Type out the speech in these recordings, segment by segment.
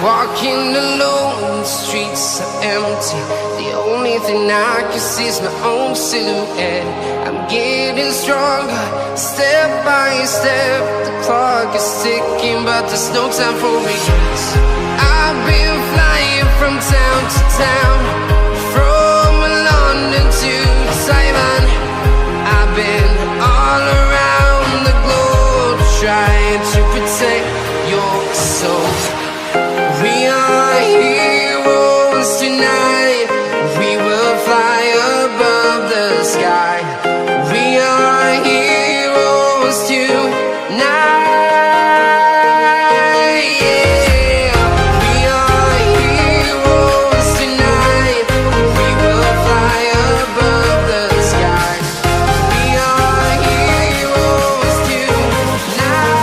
Walking alone, the streets are empty. The only thing I can see is my own silhouette. I'm getting stronger, step by step. The clock is ticking, but there's no time for regrets. I've been flying from town to town, from London to Taiwan. I've been all around the globe, trying to protect your soul. We are heroes tonight. We will fly above the sky. We are heroes tonight. Yeah. We are heroes tonight. We will fly above the sky. We are heroes tonight.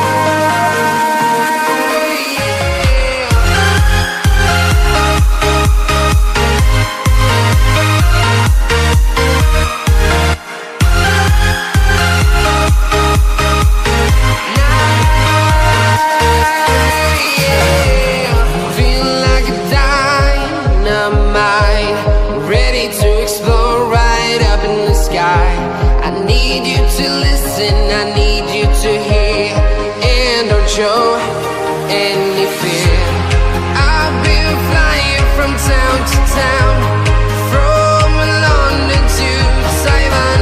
I need you to hear, and don't show any fear. I've been flying from town to town, from London to Taiwan.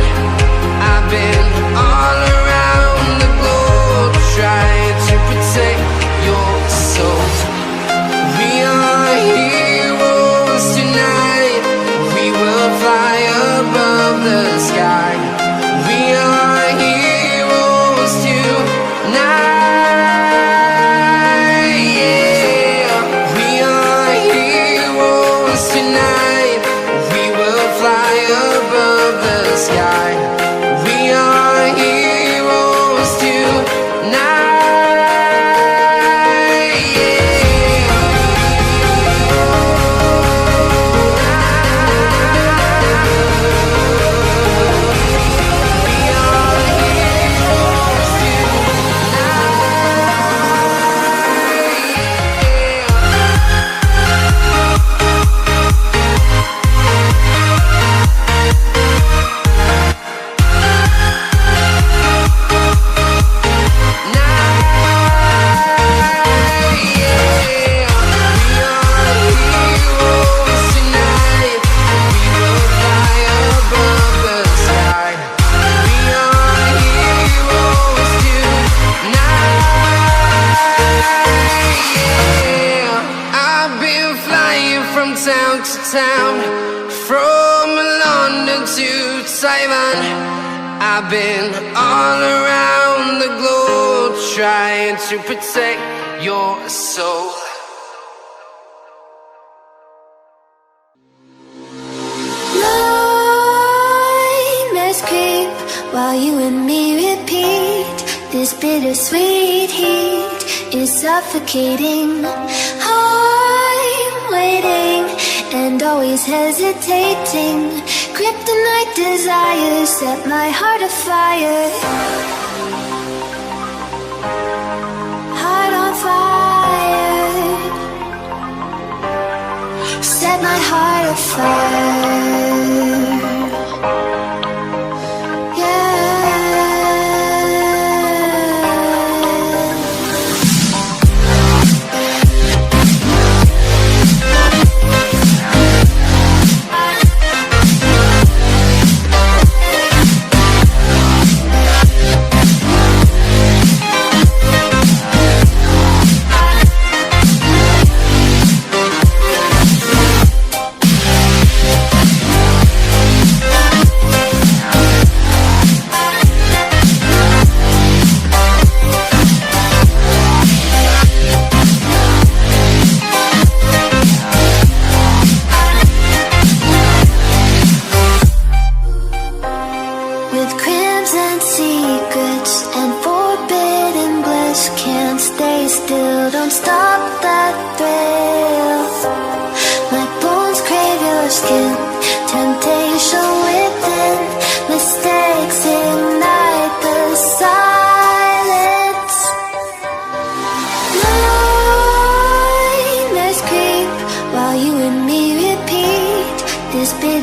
I've been all around the globe, trying to protect your soul. We are heroes tonight. We will fly above the sky. We are heroes tonight, yeah. We are heroes tonight. We will fly above the sky. We are heroes tonight, yeah. Town to town, from London to Taiwan. I've been all around the globe, trying to protect your soul. Nightmares creep while you and me repeat. This bittersweet heat is suffocating. I'm waiting and always hesitating. Kryptonite desires set my heart afire. Heart on fire. Set my heart afire.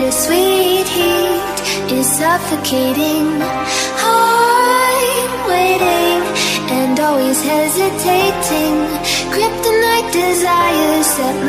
bittersweet heat is suffocating. I'm waiting and always hesitating. Kryptonite desires set